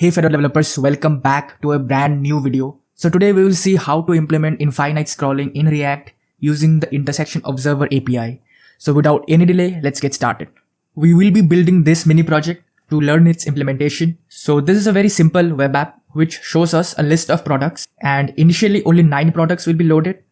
Hey fellow developers, welcome back to a brand new video. So today we will see how to implement infinite scrolling in React using the intersection observer API. So without any delay, let's get started. We will be building this mini project to learn its implementation. So this is a very simple web app which shows us a list of products, and initially only 9 products will be loaded.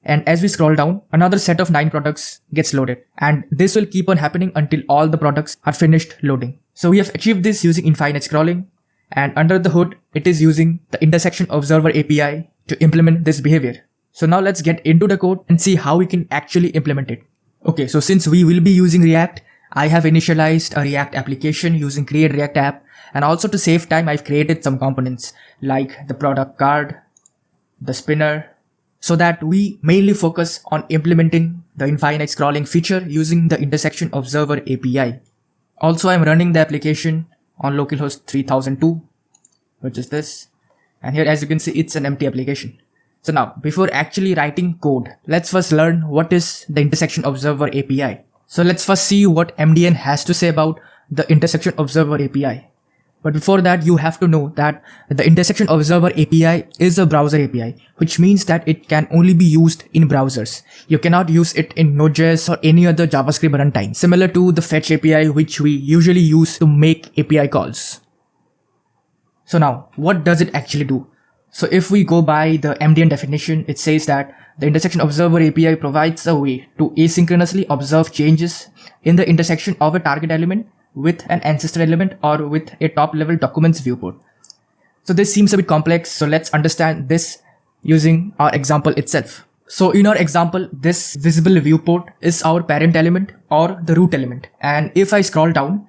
And as we scroll down, another set of 9 products gets loaded, and this will keep on happening until all the products are finished loading. So we have achieved this using infinite scrolling, and under the hood, it is using the intersection observer API to implement this behavior. So now let's get into the code and see how we can actually implement it. Okay, so since we will be using React, I have initialized a React application using create React app, and also to save time, I've created some components like the product card, the spinner, so that we mainly focus on implementing the infinite scrolling feature using the intersection observer API. Also, I'm running the application on localhost 3002, which is this. And here, as you can see, it's an empty application. So now, before actually writing code, let's first learn what is the intersection observer API. So let's first see what MDN has to say about the intersection observer API. But before that, you have to know that the intersection observer API is a browser API, which means that it can only be used in browsers. You cannot use it in Node.js or any other JavaScript runtime, similar to the fetch API, which we usually use to make API calls. So now, what does it actually do? So if we go by the MDN definition, it says that the intersection observer API provides a way to asynchronously observe changes in the intersection of a target element with an ancestor element or with a top level documents viewport. So this seems a bit complex, so let's understand this using our example itself. So in our example, this visible viewport is our parent element or the root element. And if I scroll down,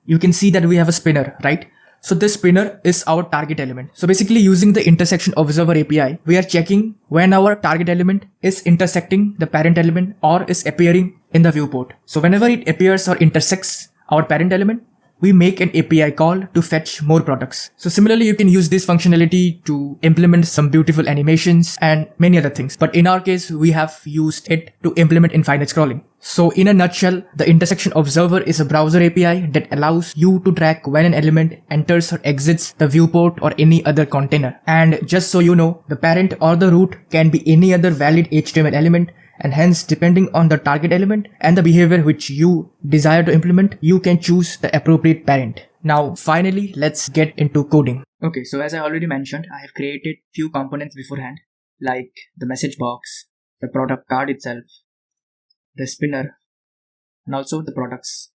you can see that we have a spinner, right? So this spinner is our target element. So basically using the intersection observer API, we are checking when our target element is intersecting the parent element or is appearing in the viewport. So whenever it appears or intersects our parent element, we make an API call to fetch more products. So similarly, you can use this functionality to implement some beautiful animations and many other things. But in our case, we have used it to implement infinite scrolling. So in a nutshell, the intersection observer is a browser API that allows you to track when an element enters or exits the viewport or any other container. And just so you know, the parent or the root can be any other valid HTML element, and hence depending on the target element and the behavior which you desire to implement, you can choose the appropriate parent. Now finally, let's get into coding. Okay, so as I already mentioned, I have created few components beforehand, like the message box, the product card itself, the spinner, and also the products.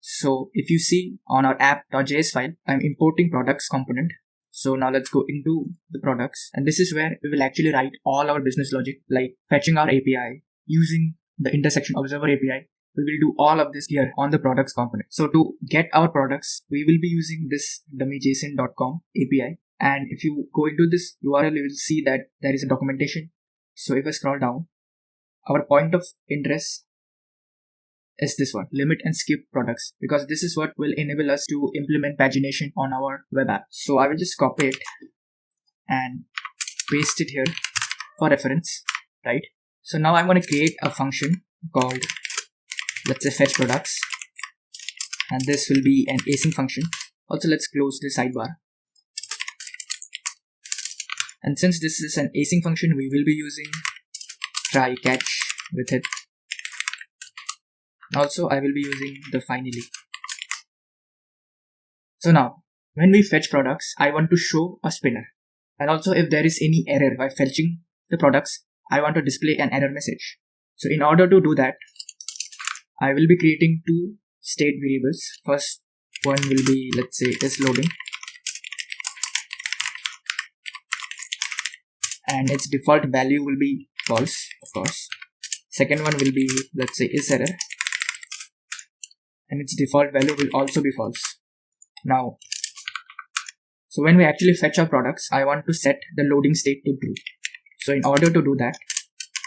So if you see on our app.js file, I'm importing products component. So now let's go into the products, and this is where we will actually write all our business logic, like fetching our API, using the intersection observer API. We will do all of this here on the products component. So to get our products, we will be using this dummyjson.com API. And if you go into this URL, you will see that there is a documentation. So if I scroll down, our point of interest is this one, limit and skip products, because this is what will enable us to implement pagination on our web app. So I will just copy it and paste it here for reference, right? So now I'm going to create a function called, let's say, fetch products, and this will be an async function. Also, let's close the sidebar. And since this is an async function, we will be using try catch with it. Also, I will be using the finally. So now, when we fetch products, I want to show a spinner. And also, if there is any error by fetching the products, I want to display an error message. So in order to do that, I will be creating 2 state variables. First one will be, let's say, is loading, and its default value will be false, of course. Second one will be, let's say, is error, and its default value will also be false. Now, so when we actually fetch our products, I want to set the loading state to true. So in order to do that,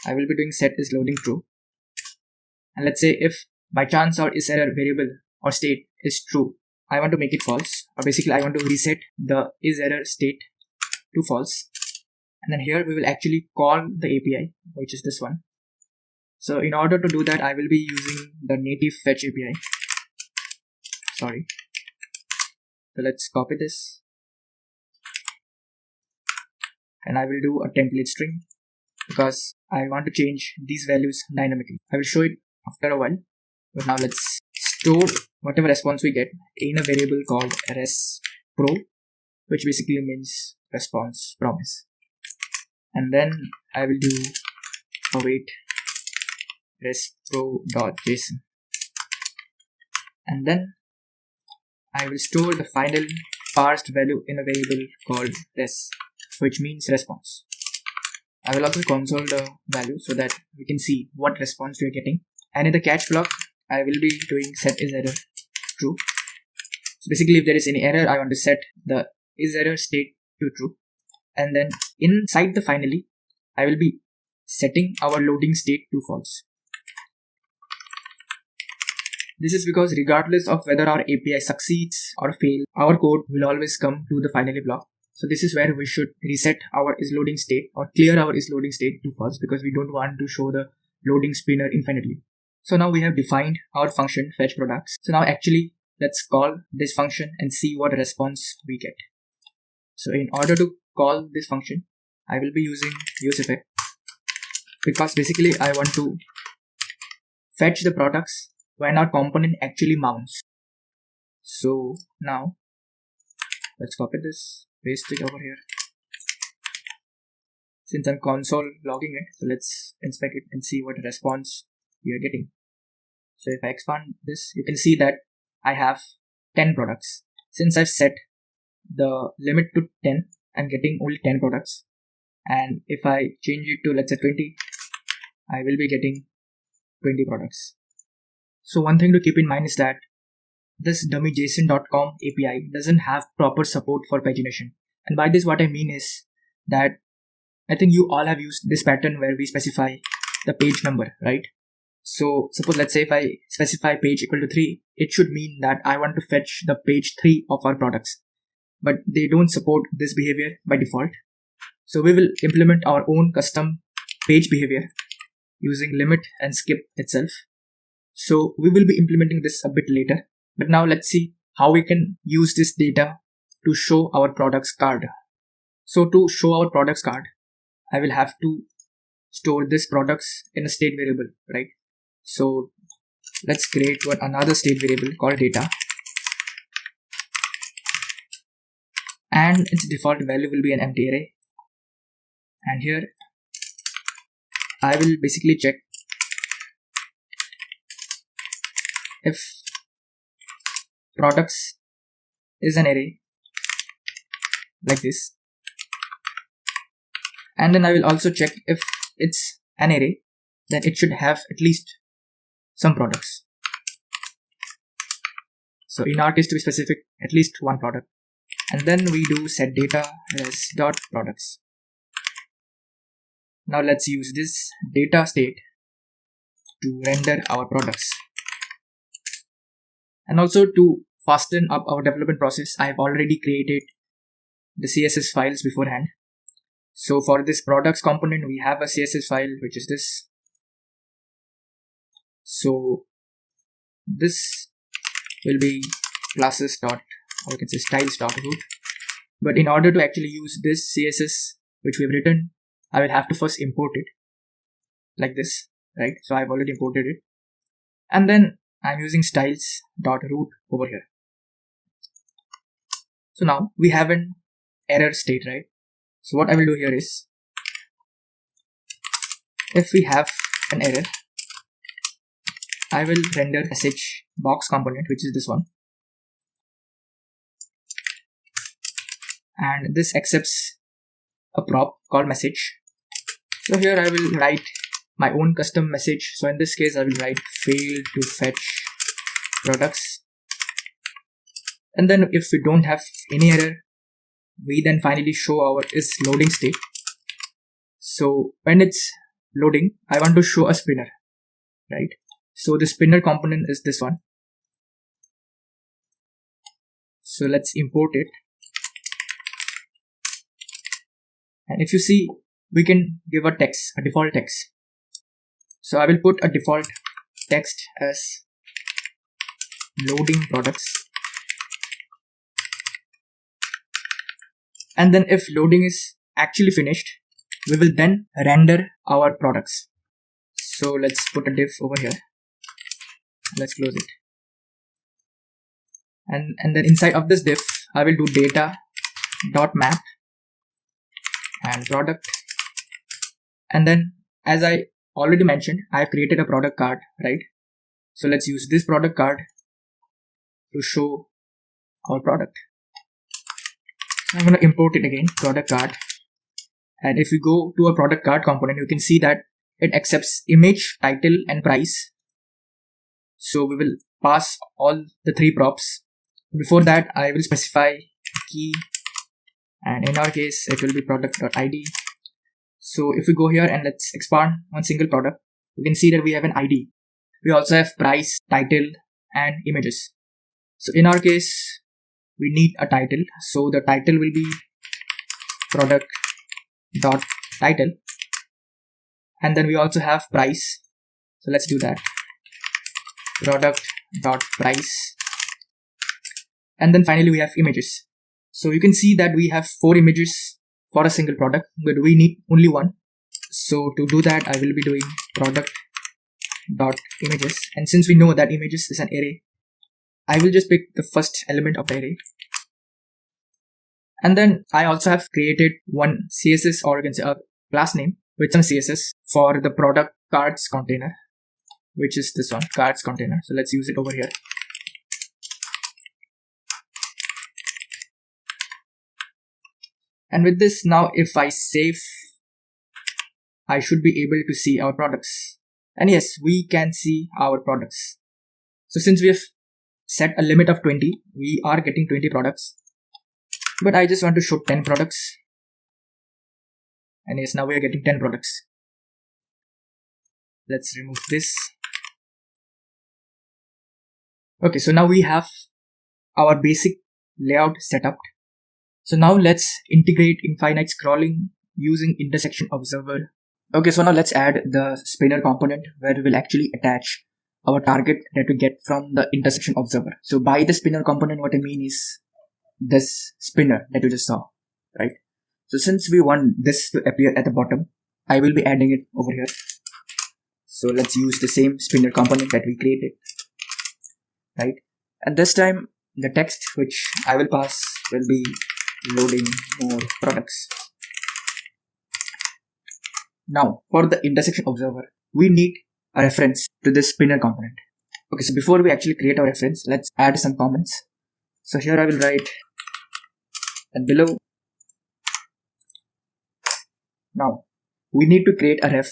I will be doing set is loading true. And let's say if by chance our is error variable or state is true, I want to make it false, or basically I want to reset the is error state to false. And then here we will actually call the API, which is this one. So in order to do that, I will be using the native fetch API. So let's copy this and I will do a template string because I want to change these values dynamically. I will show it after a while, but now let's store whatever response we get in a variable called respro, which basically means response promise. And then I will do await respro.json, and then I will store the final parsed value in a variable called res, which means response. I will also console the value so that we can see what response we are getting. And in the catch block, I will be doing set is error true. So basically, if there is any error, I want to set the is error state to true. And then inside the finally, I will be setting our loading state to false. This is because regardless of whether our API succeeds or fails, our code will always come to the finally block. So this is where we should reset our isLoading state or clear our isLoading state to false, because we don't want to show the loading spinner infinitely. So now we have defined our function fetch products. So now actually let's call this function and see what response we get. So in order to call this function, I will be using useEffect because basically I want to fetch the products when our component actually mounts. So now let's copy this, paste it over here. Since I'm console logging it, so let's inspect it and see what response we are getting. So if I expand this, you can see that I have 10 products. Since I've set the limit to 10, I'm getting only 10 products. And if I change it to, let's say 20, I will be getting 20 products. So one thing to keep in mind is that this dummyjson.com API doesn't have proper support for pagination. And by this what I mean is that I think you all have used this pattern where we specify the page number, right? So suppose let's say if I specify page equal to 3, it should mean that I want to fetch the page 3 of our products. But they don't support this behavior by default. So we will implement our own custom page behavior using limit and skip itself. So we will be implementing this a bit later. But now let's see how we can use this data to show our products card. So to show our products card, I will have to store this products in a state variable, right? So let's create another state variable called data. And its default value will be an empty array. And here I will basically check if products is an array like this, and then I will also check if it's an array, then it should have at least some products. So in our case, to be specific, at least one product. And then we do set data as dot products. Now let's use this data state to render our products. And also to fasten up our development process, I have already created the CSS files beforehand. So for this products component, we have a CSS file, which is this. So this will be classes dot, or you can say styles dot root. But in order to actually use this CSS, which we have written, I will have to first import it like this, right? So I've already imported it. And then I'm using styles.root over here. So now we have an error state, right? So what I will do here is, if we have an error, I will render sh box component, which is this one. And this accepts a prop called message. So here I will write my own custom message. So in this case, I will write failed to fetch products. And then if we don't have any error, we then finally show our is loading state. So when it's loading, I want to show a spinner, right? So the spinner component is this one. So let's import it. And if you see, we can give a text, a default text. So I will put a default text as loading products. And then if loading is actually finished, we will then render our products. So let's put a div over here. Let's close it. And then inside of this div, I will do data dot map and product. And then, as I already mentioned, I have created a product card, right? So let's use this product card to show our product. I'm going to import it again, product card. And if we go to a product card component, you can see that it accepts image, title, and price. So we will pass all the three props. Before that, I will specify key, and in our case, it will be product.id. So if we go here and let's expand one single product, you can see that we have an ID. We also have price, title, and images. So in our case, we need a title. So the title will be product.title. And then we also have price. So let's do that. Product.price. And then finally we have images. So you can see that we have 4 images for a single product, but we need only one. So to do that, I will be doing product.images. And since we know that images is an array, I will just pick the first element of the array. And then I also have created one CSS, or you can say a class name with some CSS for the product cards container, which is this one, cards container. So let's use it over here. And with this, now if I save, I should be able to see our products. And yes, we can see our products. So since we have set a limit of 20, we are getting 20 products. But I just want to show 10 products. And yes, now we are getting 10 products. Let's remove this. Okay, so now we have our basic layout set up. So now let's integrate infinite scrolling using intersection observer. Okay, so now let's add the spinner component where we will actually attach our target that we get from the intersection observer. So by the spinner component, what I mean is this spinner that you just saw, right? So since we want this to appear at the bottom, I will be adding it over here. So let's use the same spinner component that we created, right? And this time the text which I will pass will be loading more products. Now for the intersection observer, we need a reference to this spinner component. Okay, so before we actually create our reference, let's add some comments. So here I will write, and below. Now we need to create a ref.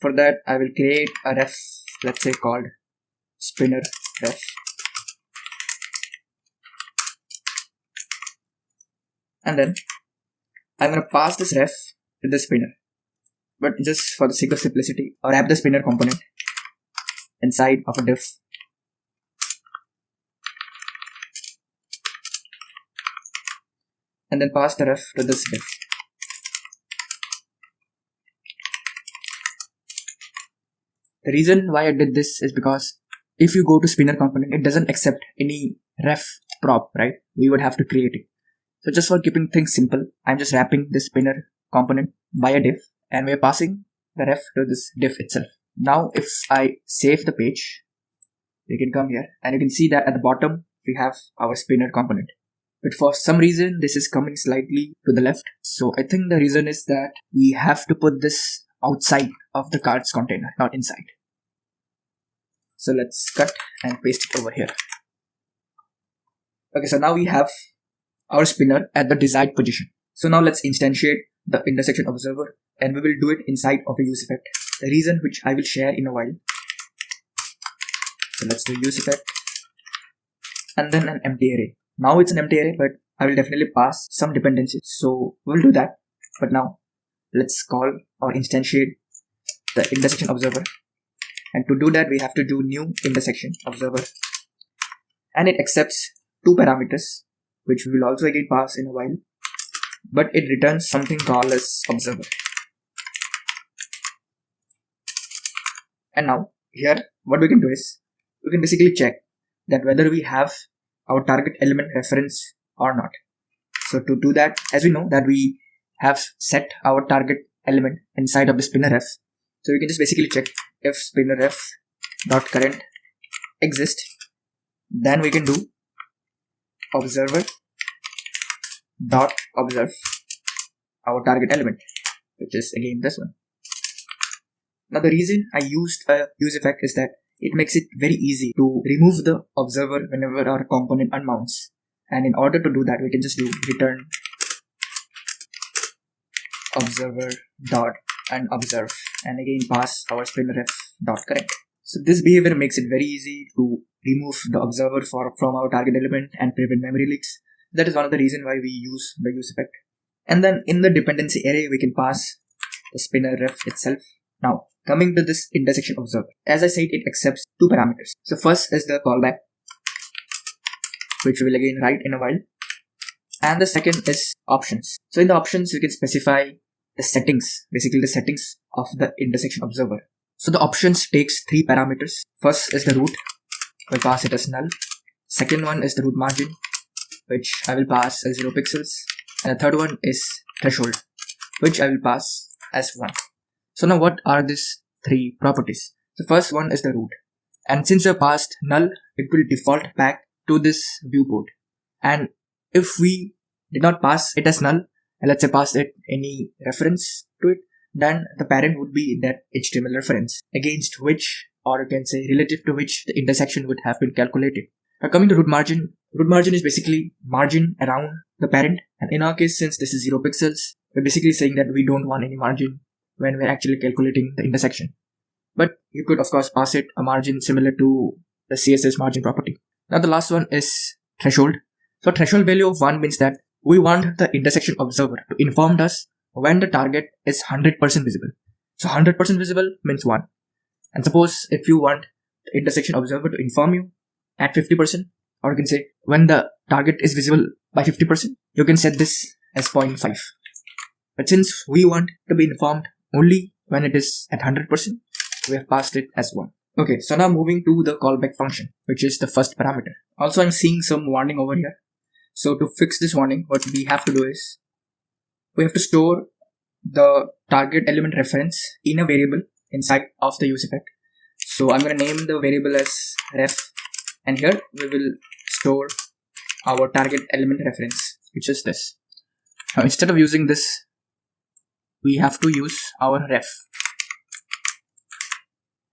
For that, I will create a ref, let's say called spinner ref. And then I'm going to pass this ref to the spinner. But just for the sake of simplicity, I'll wrap the spinner component inside of a div. And then pass the ref to this div. The reason why I did this is because if you go to spinner component, it doesn't accept any ref prop, right? We would have to create it. So just for keeping things simple, I'm just wrapping this spinner component by a div, and we're passing the ref to this div itself. Now if I save the page, you can come here and you can see that at the bottom we have our spinner component. But for some reason this is coming slightly to the left. So I think the reason is that we have to put this outside of the cards container, not inside. So let's cut and paste it over here. Okay, so now we have our spinner at the desired position. So now let's instantiate the intersection observer, and we will do it inside of a use effect. The reason which I will share in a while. So let's do use effect and then an empty array. Now it's an empty array, but I will definitely pass some dependencies. So we'll do that. But now let's call or instantiate the intersection observer. And to do that, we have to do new intersection observer. And it accepts 2 parameters, which we will also again pass in a while. But it returns something called as observer. And now here, what we can do is, we can basically check that whether we have our target element reference or not. So to do that, as we know that we have set our target element inside of the spinner f. So we can just basically check if spinner f dot current exists. Then we can do observer dot observe our target element, which is again this one. Now the reason I used a use effect is that it makes it very easy to remove the observer whenever our component unmounts. And in order to do that, we can just do return observer dot unobserve and again pass our spinner f dot current. So this behavior makes it very easy to remove the observer from our target element and prevent memory leaks. That is one of the reasons why we use the use effect. And then in the dependency array, we can pass the spinner ref itself. Now, coming to this intersection observer, as I said, it accepts two parameters. So first is the callback, which we will again write in a while. And the second is options. So in the options, we can specify the settings, basically the settings of the intersection observer. So the options takes three parameters. First is the root, we'll pass it as null. Second one is the root margin, which I will pass as 0 pixels. And the third one is threshold, which I will pass as 1. So now what are these three properties? The first one is the root. And since we have passed null, it will default back to this viewport. And if we did not pass it as null, and let's say pass it any reference to it, then the parent would be that HTML reference against which, or you can say relative to which, the intersection would have been calculated. Now coming to root margin is basically margin around the parent. And in our case, since this is 0 pixels, we're basically saying that we don't want any margin when we're actually calculating the intersection. But you could of course pass it a margin similar to the CSS margin property. Now the last one is threshold. So threshold value of 1 means that we want the intersection observer to inform us when the target is 100% visible. So 100% visible means 1. And suppose if you want the intersection observer to inform you at 50%, or you can say when the target is visible by 50%, you can set this as 0.5. But since we want to be informed only when it is at 100%, we have passed it as 1. Okay, so now moving to the callback function, which is the first parameter. Also, I'm seeing some warning over here. So to fix this warning, what we have to do is we have to store the target element reference in a variable inside of the use effect. So I'm going to name the variable as ref, and here we will store our target element reference, which is this. Now instead of using this, we have to use our ref.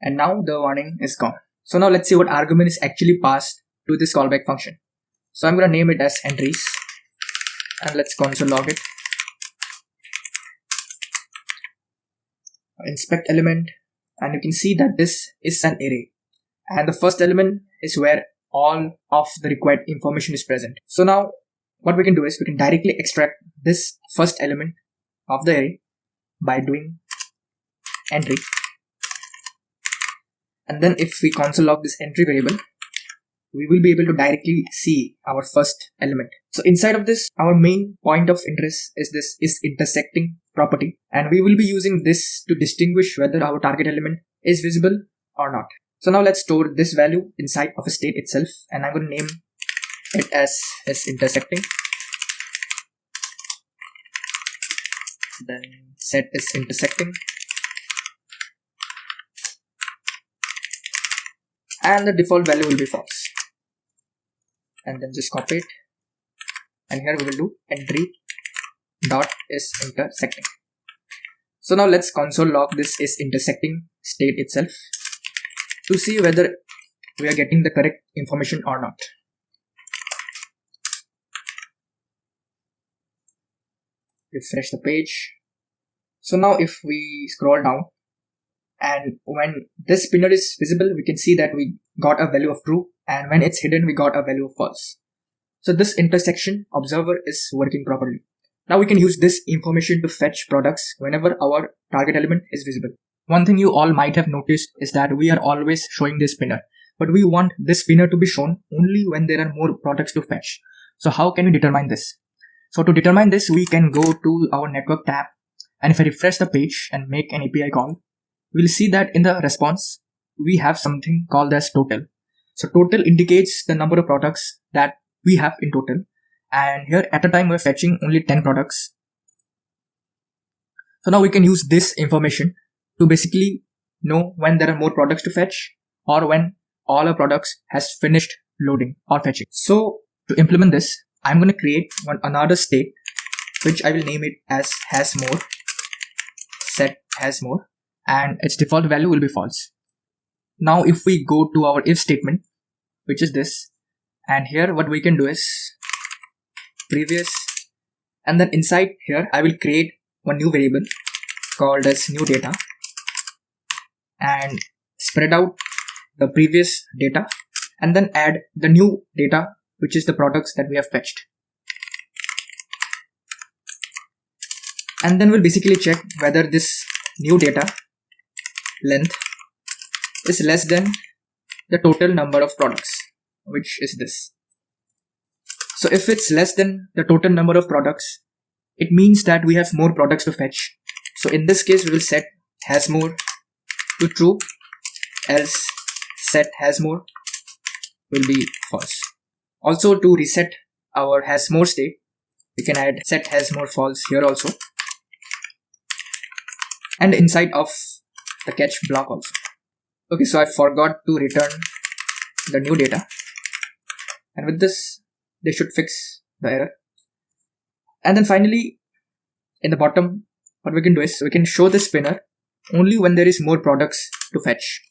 And now the warning is gone. So now let's see what argument is actually passed to this callback function. So I'm going to name it as entries, and let's console log it. Inspect element, and you can see that this is an array, and the first element is where all of the required information is present. So now what we can do is we can directly extract this first element of the array by doing entry, and then if we console log this entry variable, we will be able to directly see our first element. So inside of this, our main point of interest is this is intersecting property, and we will be using this to distinguish whether our target element is visible or not. So now let's store this value inside of a state itself, and I'm going to name it as intersecting. Then set is intersecting, and the default value will be false. And then just copy it, and here we will do entry dot is intersecting. So now let's console log this is intersecting state itself to see whether we are getting the correct information or not. Refresh the page. So now if we scroll down, and when this spinner is visible, we can see that we got a value of true, and when it's hidden, we got a value of false. So this intersection observer is working properly. Now we can use this information to fetch products whenever our target element is visible. One thing you all might have noticed is that we are always showing this spinner, but we want this spinner to be shown only when there are more products to fetch. So how can we determine this? So to determine this, we can go to our network tab, and if I refresh the page and make an API call, we'll see that in the response, we have something called as total. So total indicates the number of products that we have in total. and here at a time we're fetching only 10 products. So now we can use this information to basically know when there are more products to fetch or when all our products has finished loading or fetching. So to implement this, I'm going to create another state which I will name it as has more, set has more, and its default value will be false. Now if we go to our if statement, which is this, and here what we can do is previous, and then inside here I will create one new variable called as new data and spread out the previous data and then add the new data, which is the products that we have fetched. And then we'll basically check whether this new data length is less than the total number of products, which is this. So if it's less than the total number of products, it means that we have more products to fetch. So in this case, we will set has more to true, else set has more will be false. Also, to reset our has more state, we can add set has more false here also, and inside of the catch block also. Okay, so I forgot to return the new data, and with this they should fix the error. And then finally in the bottom, what we can do is we can show the spinner only when there is more products to fetch.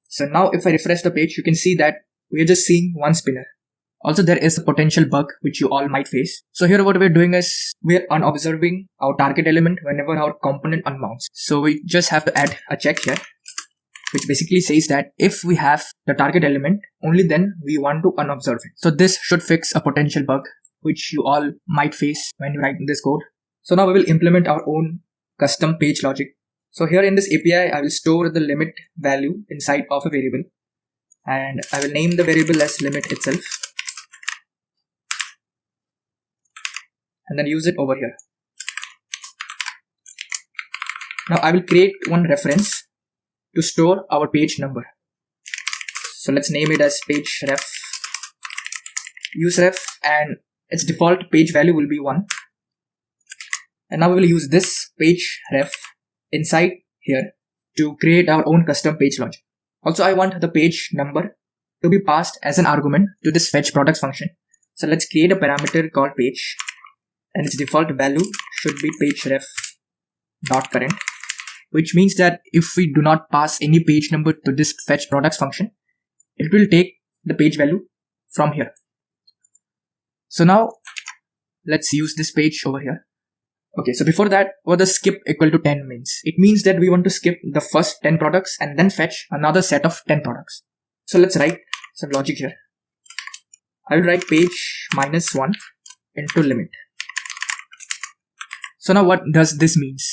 So now if I refresh the page, you can see that we are just seeing one spinner. Also, there is a potential bug which you all might face. So here what we're doing is we're unobserving our target element whenever our component unmounts. So we just have to add a check here, which basically says that if we have the target element, only then we want to unobserve it. So this should fix a potential bug which you all might face when you write this code. So now we will implement our own custom page logic. So here in this API, I will store the limit value inside of a variable, and I will name the variable as limit itself, and then use it over here. Now I will create one reference to store our page number. So let's name it as page ref, use ref, and its default page value will be 1. And now we will use this page ref inside here to create our own custom page logic. Also, I want the page number to be passed as an argument to this fetch products function. So let's create a parameter called page, and its default value should be page ref dot current, which means that if we do not pass any page number to this fetch products function, it will take the page value from here. So now let's use this page over here. Okay, so before that, what does skip equal to 10 means? It means that we want to skip the first 10 products and then fetch another set of 10 products. So let's write some logic here. I will write page minus 1 into limit. So now what does this means?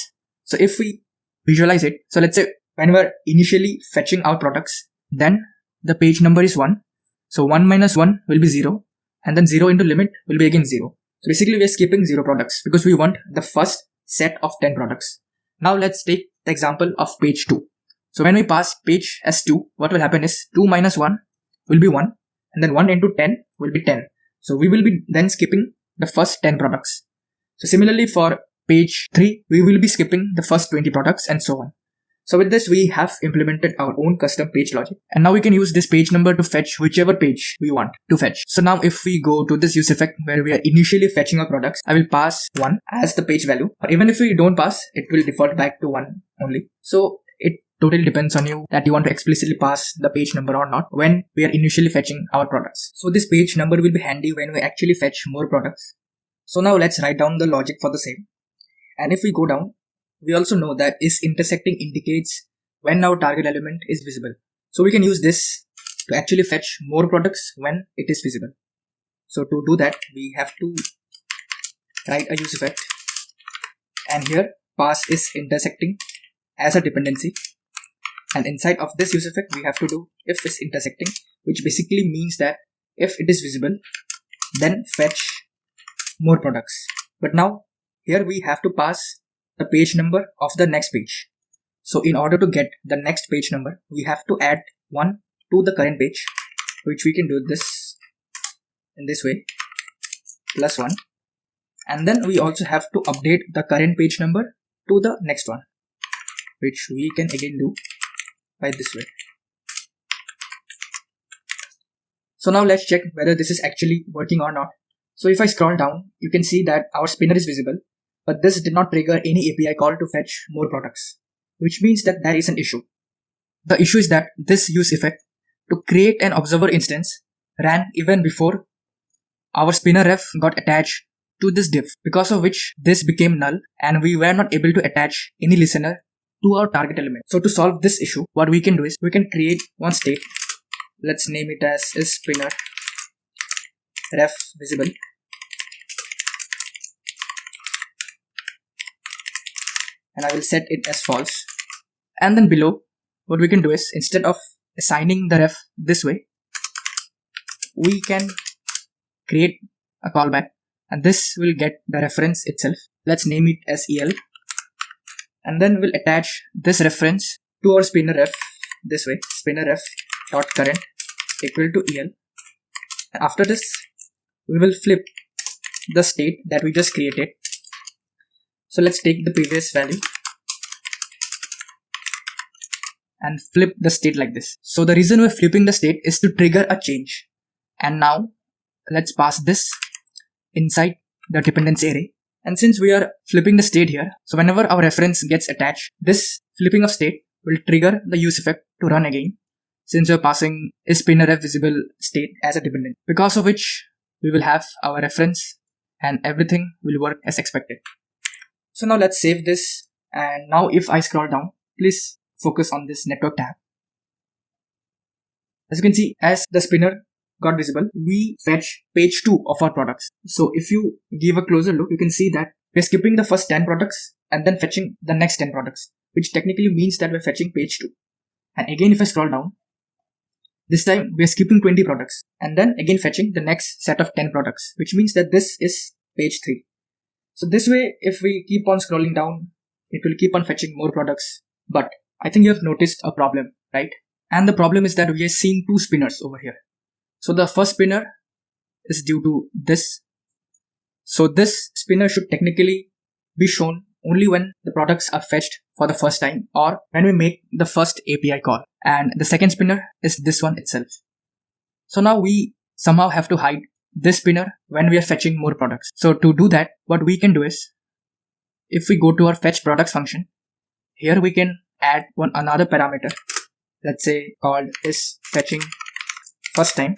So if we visualize it, so let's say when we're initially fetching our products, then the page number is 1. So 1 minus 1 will be 0, and then 0 into limit will be again 0. So basically we are skipping 0 products because we want the first set of 10 products. Now let's take the example of page 2. So when we pass page as 2, what will happen is 2 minus 1 will be 1, and then 1 into 10 will be 10. So we will be then skipping the first 10 products. So similarly for page 3, we will be skipping the first 20 products and so on. So with this, we have implemented our own custom page logic, and now we can use this page number to fetch whichever page we want to fetch. So now if we go to this use effect where we are initially fetching our products, I will pass 1 as the page value, or even if we don't pass, it will default back to 1 only. So it totally depends on you that you want to explicitly pass the page number or not when we are initially fetching our products. So this page number will be handy when we actually fetch more products. So now let's write down the logic for the same. And if we go down, we also know that is intersecting indicates when our target element is visible. So we can use this to actually fetch more products when it is visible. So to do that, we have to write a use effect, and here pass is intersecting as a dependency, and inside of this use effect we have to do if is intersecting, which basically means that if it is visible, then fetch more products. But now here we have to pass the page number of the next page. So in order to get the next page number, we have to add 1 to the current page, which we can do this in this way, +1. And then we also have to update the current page number to the next one, which we can again do by this way. So now let's check whether this is actually working or not. So if I scroll down, you can see that our spinner is visible, but this did not trigger any API call to fetch more products, which means that there is an issue. The issue is that this use effect to create an observer instance ran even before our spinner ref got attached to this div, because of which this became null and we were not able to attach any listener to our target element. So to solve this issue, what we can do is we can create one state. Let's name it as is spinner ref visible. And I will set it as false. And then below, what we can do is instead of assigning the ref this way, we can create a callback, and this will get the reference itself. Let's name it as EL. And then we'll attach this reference to our spinner ref this way, spinner ref dot current equal to EL. And after this, we will flip the state that we just created. So let's take the previous value and flip the state like this. So the reason we're flipping the state is to trigger a change. And now let's pass this inside the dependency array. And since we are flipping the state here, so whenever our reference gets attached, this flipping of state will trigger the use effect to run again, since we're passing is spinner ref visible state as a dependency, because of which we will have our reference and everything will work as expected. So now let's save this, and now if I scroll down, please focus on this network tab. As you can see, as the spinner got visible, we fetch page 2 of our products. So if you give a closer look, you can see that we're skipping the first 10 products and then fetching the next 10 products, which technically means that we're fetching page 2. And again, if I scroll down, this time we're skipping 20 products and then again fetching the next set of 10 products, which means that this is page 3. So this way, if we keep on scrolling down, it will keep on fetching more products. But I think you have noticed a problem, right? And the problem is that we are seeing two spinners over here. So the first spinner is due to this. So this spinner should technically be shown only when the products are fetched for the first time or when we make the first API call. And the second spinner is this one itself. So now we somehow have to hide this spinner when we are fetching more products. So to do that, what we can do is, if we go to our fetch products function, here we can add another parameter, let's say called is fetching first time.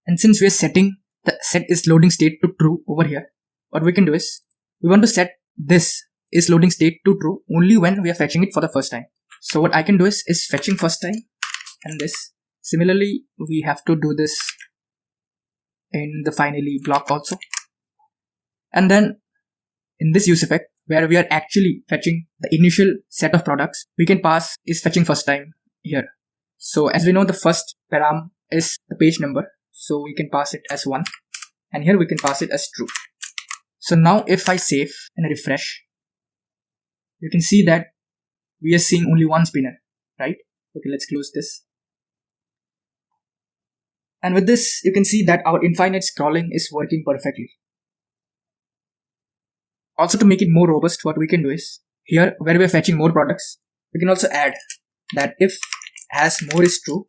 And since we are setting the set is loading state to true over here, what we can do is we want to set this is loading state to true only when we are fetching it for the first time. So what I can do is fetching first time and this. Similarly, we have to do this in the finally block also. And then in this use effect, where we are actually fetching the initial set of products, we can pass is fetching first time here. So as we know, the first param is the page number. So we can pass it as 1. And here we can pass it as true. So now if I save and refresh, you can see that we are seeing only one spinner, right? Okay, let's close this. And with this, you can see that our infinite scrolling is working perfectly. Also, to make it more robust, what we can do is, here where we are fetching more products, we can also add that if as more is true,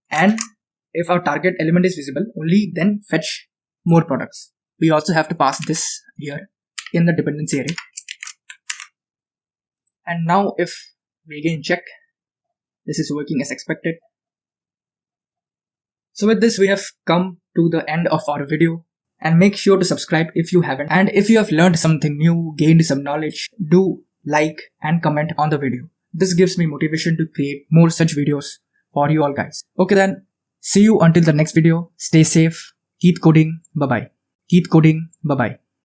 and if our target element is visible, only then fetch more products. We also have to pass this here in the dependency array. And now if we again check, this is working as expected. So with this, we have come to the end of our video, and make sure to subscribe if you haven't. And if you have learned something new, gained some knowledge, do like and comment on the video. This gives me motivation to create more such videos for you all guys. Okay then, see you until the next video. Stay safe. Keep coding. Bye bye. Keep coding. Bye bye.